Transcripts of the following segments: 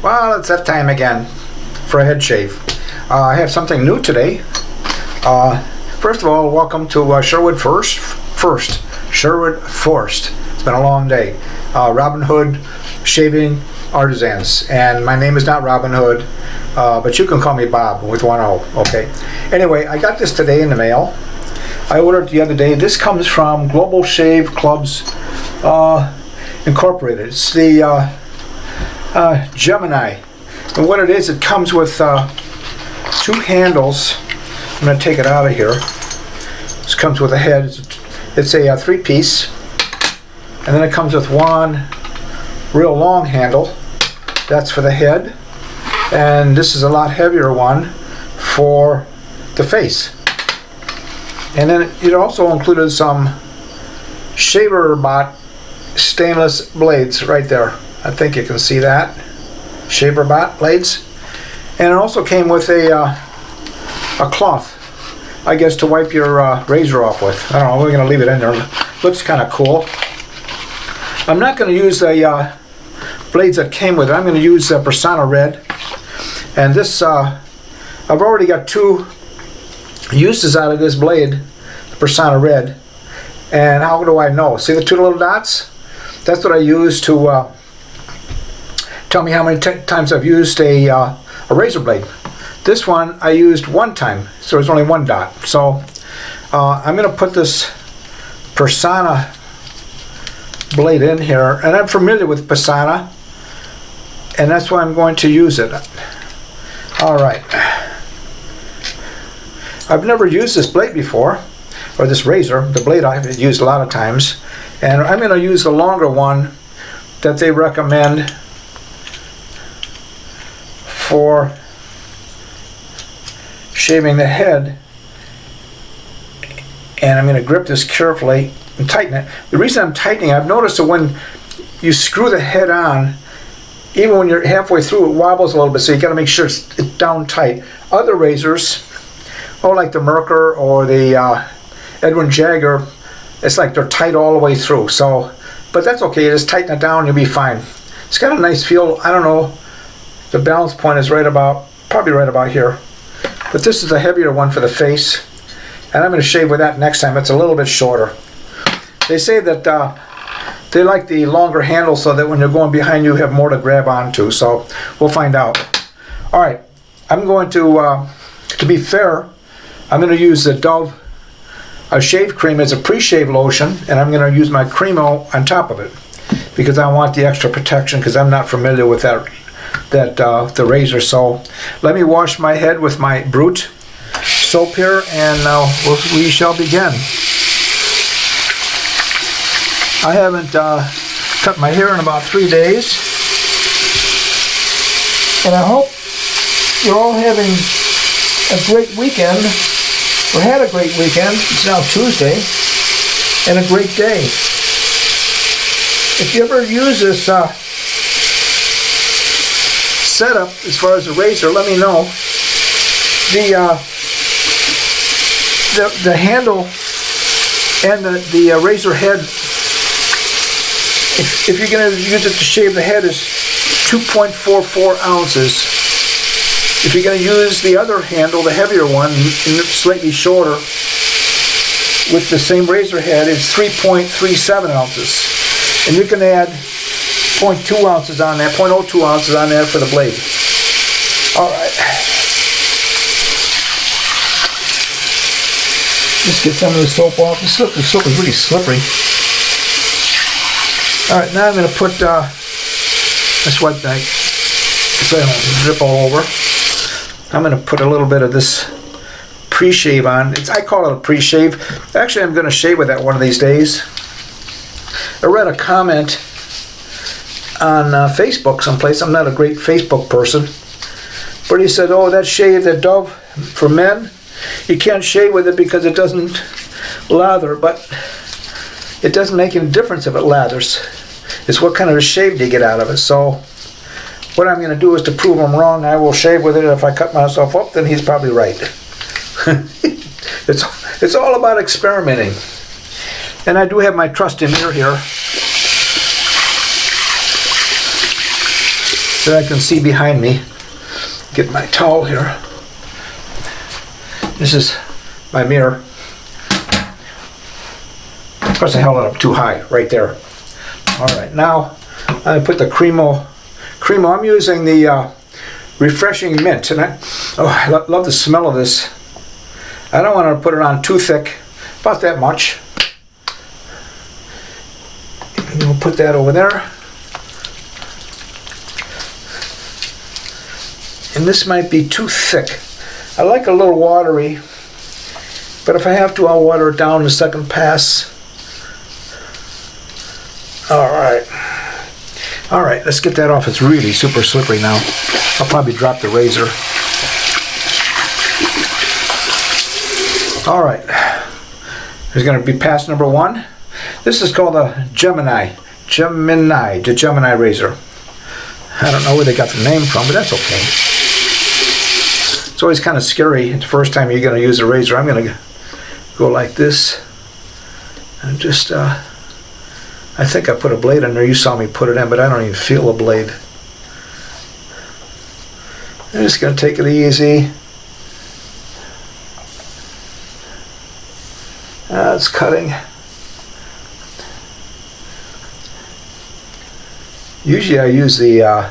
Well, it's that time again for a head shave. I have something new today. First of all, welcome to Sherwood Sherwood Forest. It's been a long day. Robin Hood Shaving Artisans, and my name is not Robin Hood, but you can call me Bob with one O. Okay. Anyway, I got this today in the mail. I ordered it the other day. This comes from Global Shave Clubs Incorporated. It's the Gemini, and what it is, it comes with two handles. I'm going to take it out of here. This comes with a head. It's a three-piece, and then it comes with one real long handle. That's for the head, and this is a lot heavier one for the face. And then it also included some shaver bot stainless blades right there. I think you can see that. Shaver bot blades. And it also came with a cloth, I guess, to wipe your razor off with. I don't know, we're going to leave it in there. Looks kind of cool. I'm not going to use the blades that came with it. I'm going to use Persona Red. And this, I've already got two uses out of this blade, Persona Red. And how do I know? See the two little dots? That's what I use to tell me how many times I've used a razor blade. This one I used one time, so there's only one dot. So I'm going to put this Persona blade in here, and I'm familiar with Persona, and that's why I'm going to use it. Alright. I've never used this blade before, or this razor. The blade I've used a lot of times, and I'm going to use the longer one that they recommend for shaving the head. And I'm going to grip this carefully and tighten it. The reason I'm tightening, I've noticed that when you screw the head on, even when you're halfway through, it wobbles a little bit, so you got to make sure it's down tight. Other razors, like the Mercer or the Edwin Jagger, it's like they're tight all the way through. So, but that's okay. You just tighten it down, you'll be fine. It's got a nice feel. I don't know. The balance point is probably right about here. But this is the heavier one for the face, and I'm going to shave with that next time. It's a little bit shorter. They say that they like the longer handle so that when you're going behind you have more to grab onto. So we'll find out. All right, I'm going to be fair, I'm going to use the Dove shave cream as a pre-shave lotion, and I'm going to use my Cremo on top of it because I want the extra protection, because I'm not familiar with the razor. So let me wash my head with my Brute soap here, and we shall begin. I haven't cut my hair in about 3 days, and I hope you're all having a great weekend, or had a great weekend. It's now Tuesday, and a great day. If you ever use this setup as far as the razor, let me know. The handle and the razor head, if you're going to use it to shave the head, is 2.44 ounces. If you're going to use the other handle, the heavier one, slightly shorter, with the same razor head, it's 3.37 ounces. And you can add 0.2 ounces on there, 0.02 ounces on there for the blade. Alright. Just get some of the soap off. The soap is really slippery. Alright, now I'm going to put this wipe bag so I don't drip all over. I'm going to put a little bit of this pre-shave on. I call it a pre-shave. Actually, I'm going to shave with that one of these days. I read a comment on Facebook someplace. I'm not a great Facebook person, but he said, oh, that shave, that Dove for men, you can't shave with it because it doesn't lather. But it doesn't make any difference if it lathers. It's what kind of a shave do you get out of it. So what I'm going to do is, to prove him wrong, I will shave with it. If I cut myself up, then he's probably right. It's all about experimenting. And I do have my trusty mirror here. so that I can see behind me. Get my towel here. This is my mirror. Of course, I held it up too high, right there. All right, now I put the Cremo. I'm using the refreshing mint, and I love the smell of this. I don't want to put it on too thick, about that much. And we'll put that over there. And this might be too thick. I like a little watery, but if I have to, I'll water it down in the second pass. All right, let's get that off. It's really super slippery now. I'll probably drop the razor. All right, there's going to be pass number 1. This is called a Gemini, the Gemini razor. I don't know where they got the name from, but that's okay. It's always kind of scary the first time you're going to use a razor. I'm going to go like this and just, I think I put a blade in there. You saw me put it in, but I don't even feel a blade. I'm just going to take it easy. It's cutting. Usually I use the,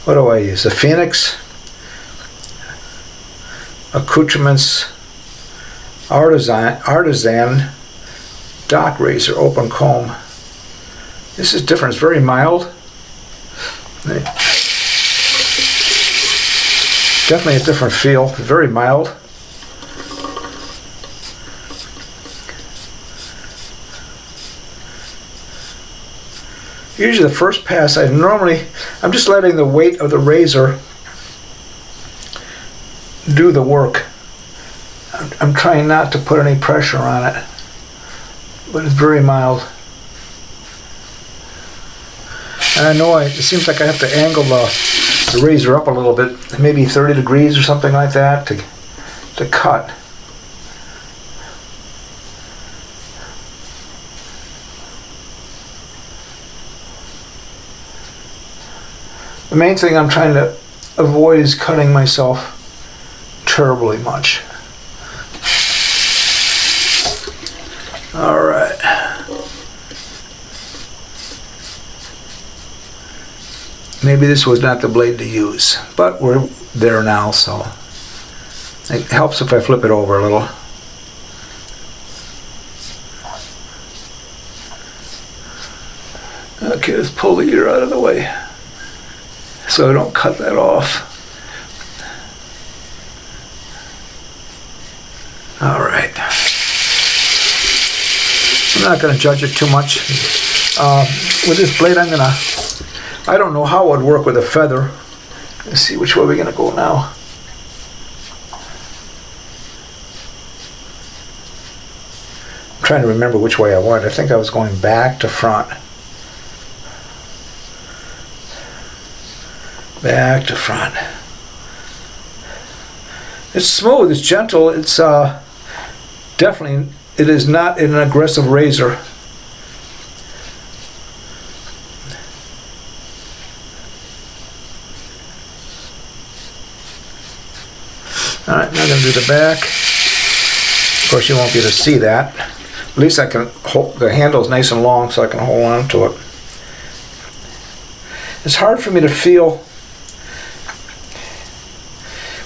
what do I use? The Phoenix Accoutrements Artisan Dock Razor Open Comb. This is different. It's very mild. Definitely a different feel. Very mild. Usually the first pass, I'm just letting the weight of the razor do the work. I'm trying not to put any pressure on it, but it's very mild. And I know it seems like I have to angle the razor up a little bit, maybe 30 degrees or something like that to cut. The main thing I'm trying to avoid is cutting myself terribly much. All right. Maybe this was not the blade to use, but we're there now, so it helps if I flip it over a little. Okay, let's pull the ear out of the way so I don't cut that off. All right. I'm not going to judge it too much. With this blade, I don't know how it would work with a feather. Let's see which way we're going to go now. I'm trying to remember which way I went. I think I was going back to front. Back to front. It's smooth, it's gentle, it's definitely, it is not an aggressive razor. Alright, now I'm going to do the back. Of course, you won't be able to see that. At least I can hold, the handle is nice and long so I can hold on to it. It's hard for me to feel.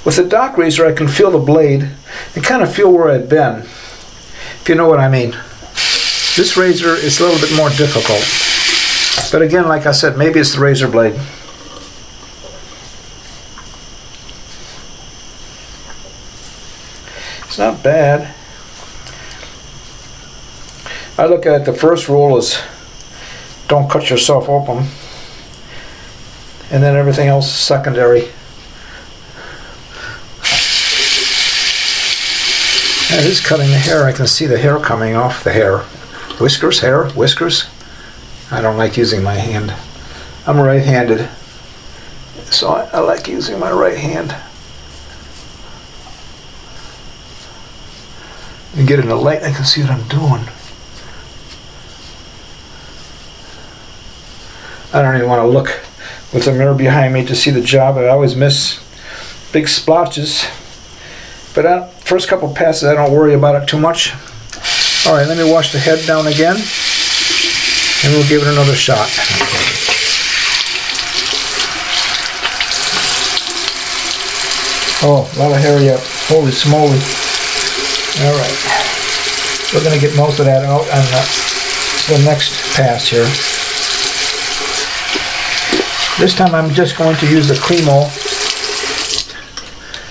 With the dock razor, I can feel the blade and kind of feel where I've been, if you know what I mean. This razor is a little bit more difficult. But again, like I said, maybe it's the razor blade. It's not bad. I look at the first rule is don't cut yourself open. And then everything else is secondary. It is cutting the hair. I can see the hair coming off the hair. Whiskers, hair, whiskers. I don't like using my hand. I'm right-handed, so I like using my right hand. You get in the light, I can see what I'm doing. I don't even want to look with the mirror behind me to see the job. I always miss big splotches. But first couple passes, I don't worry about it too much. All right, let me wash the head down again, and we'll give it another shot. Oh, a lot of hair yet. Holy smoly. All right. We're going to get most of that out on the next pass here. This time I'm just going to use the Cremo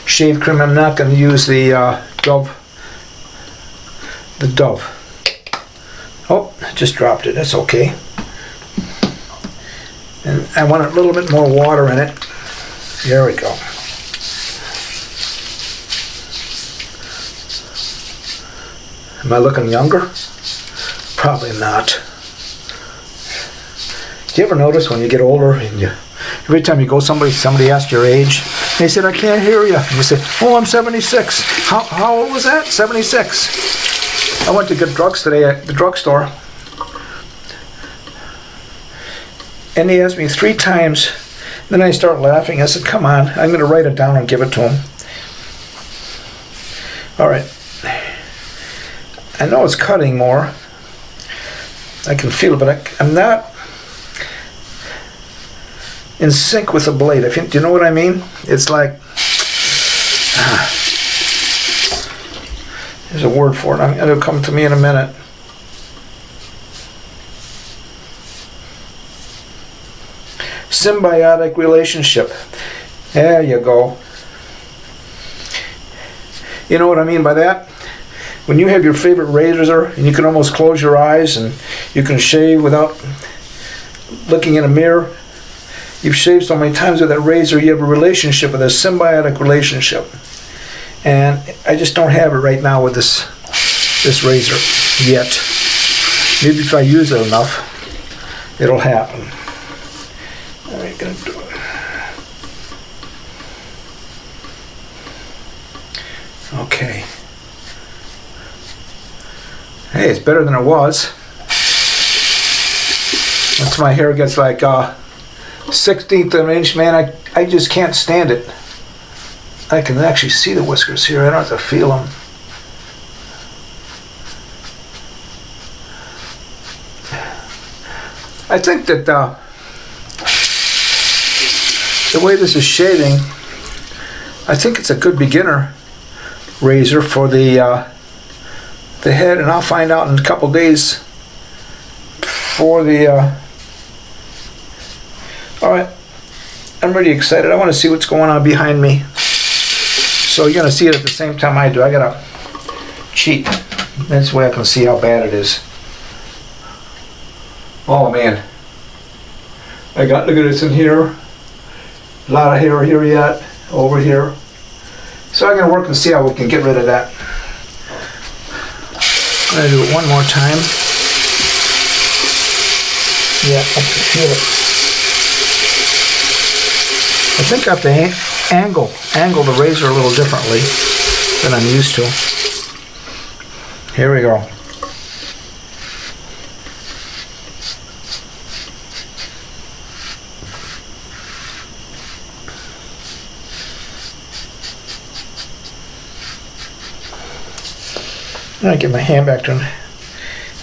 shave cream. I'm not going to use the Dove. Oh, I just dropped it. That's okay. And I want a little bit more water in it. There we go. Am I looking younger? Probably not. Do you ever notice when you get older and every time you go somebody asks your age, they said, I can't hear you. And you say, oh, I'm 76. How old was that? 76. I went to get drugs today at the drugstore. And he asked me 3 times. Then I start laughing. I said, come on, I'm going to write it down and give it to him. All right. I know it's cutting more. I can feel it, but I'm not in sync with the blade. Do you know what I mean? It's like, there's a word for it. It'll come to me in a minute. Symbiotic relationship. There you go. You know what I mean by that? When you have your favorite razor and you can almost close your eyes and you can shave without looking in a mirror, you've shaved so many times with that razor, you have a relationship, with a symbiotic relationship. And I just don't have it right now with this razor yet. Maybe if I use it enough, it'll happen. All right, gonna do it. Okay. Hey, it's better than it was. Once my hair gets like 1/16 of an inch, man, I just can't stand it. I can actually see the whiskers here. I don't have to feel them. I think that the way this is shaving, I think it's a good beginner razor for the head, and I'll find out in a couple days for the all right, I'm really excited. I want to see what's going on behind me, so you're gonna see it at the same time I do. I gotta cheat. That's the way I can see how bad it is. Oh man, look at this in here, a lot of hair here yet, over here. So I'm gonna work and see how we can get rid of that. I'm going to do it one more time. Yeah, I can feel it. I think I have to angle the razor a little differently than I'm used to. Here we go. I get my hand back to it.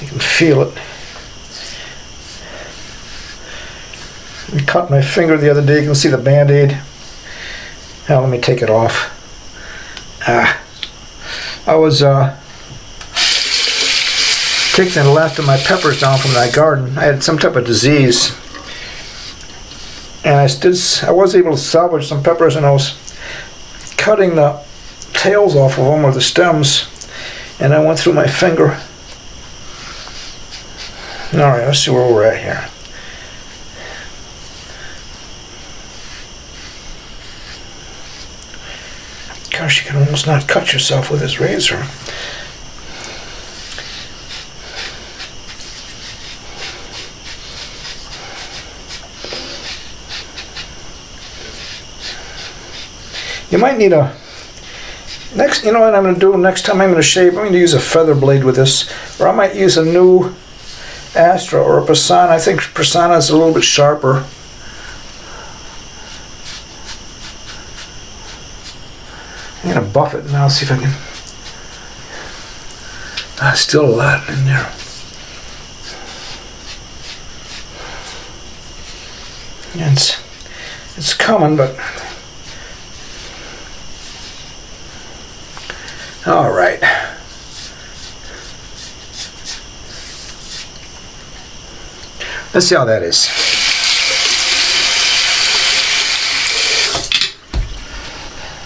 I can feel it. I cut my finger the other day. You can see the Band-Aid. Now let me take it off. I was taking the last of my peppers down from my garden. I had some type of disease, and I was able to salvage some peppers, and I was cutting the tails off of them, or the stems. And I went through my finger. All right, let's see where we're at here. Gosh, you can almost not cut yourself with this razor. You might need a... You know what I'm going to do next time I'm going to shave? I'm going to use a feather blade with this, or I might use a new Astra or a Persona. I think Persona is a little bit sharper. I'm going to buff it now, see if I can. Still a lot in there. It's coming, but all right. Let's see how that is.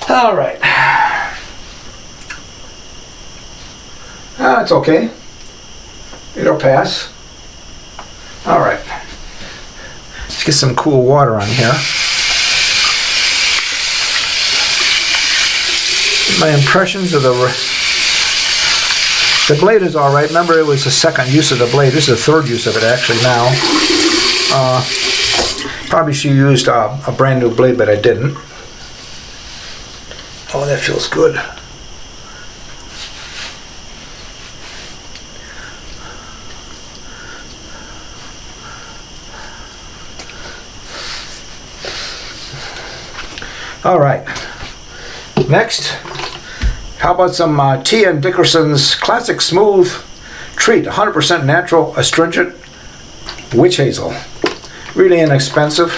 All right. It's okay. It'll pass. All right. Let's get some cool water on here. My impressions of the blade is all right. Remember, it was the second use of the blade. This is the third use of it actually now. Probably should have used a brand new blade, but I didn't. Oh, that feels good. All right. Next, how about some T.N. Dickerson's Classic Smooth Treat, 100% natural, astringent witch hazel. Really inexpensive.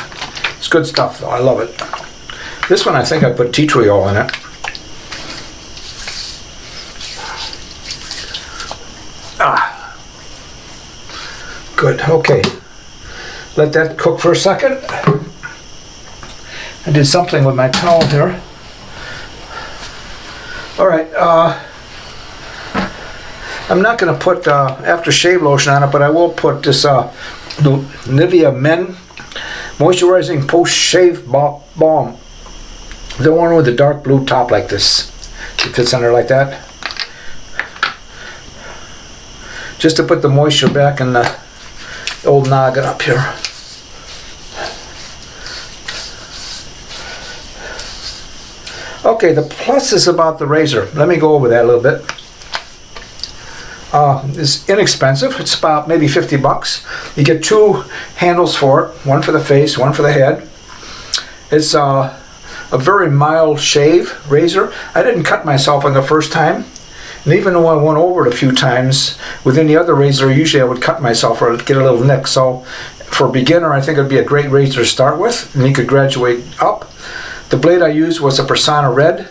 It's good stuff though, I love it. This one I think I put tea tree oil in it. Good, okay. Let that cook for a second. I did something with my towel here. All right, I'm not going to put aftershave lotion on it, but I will put this Nivea Men Moisturizing Post-Shave Balm. The one with the dark blue top like this. It fits under like that. Just to put the moisture back in the old noggin up here. Okay, the plus is about the razor. Let me go over that a little bit. It's inexpensive. It's about maybe 50 bucks. You get two handles for it, one for the face, one for the head. It's a very mild shave razor. I didn't cut myself on the first time. And even though I went over it a few times, with any other razor, usually I would cut myself or get a little nick. So for a beginner, I think it'd be a great razor to start with, and you could graduate up. The blade I used was a Persona Red.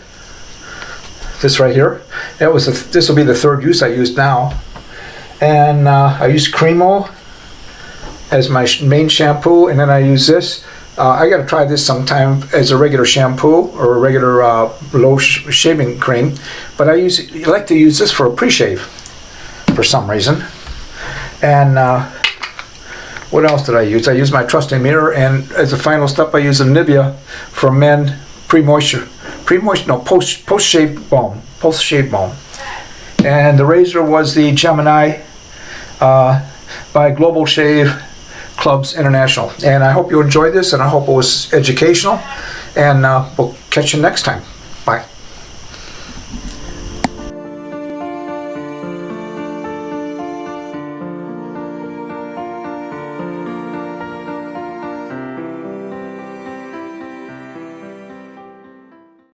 This right here. This will be the third use I used now. And I used Cremo as my main shampoo, and then I use this. I got to try this sometime as a regular shampoo or a regular low shaving cream. But I like to use this for a pre-shave for some reason. And what else did I use? I used my trusty mirror, and as a final step, I use a Nivea for Men post-shave balm. And the razor was the Gemini by Global Shave Clubs International. And I hope you enjoyed this, and I hope it was educational. And we'll catch you next time. Bye.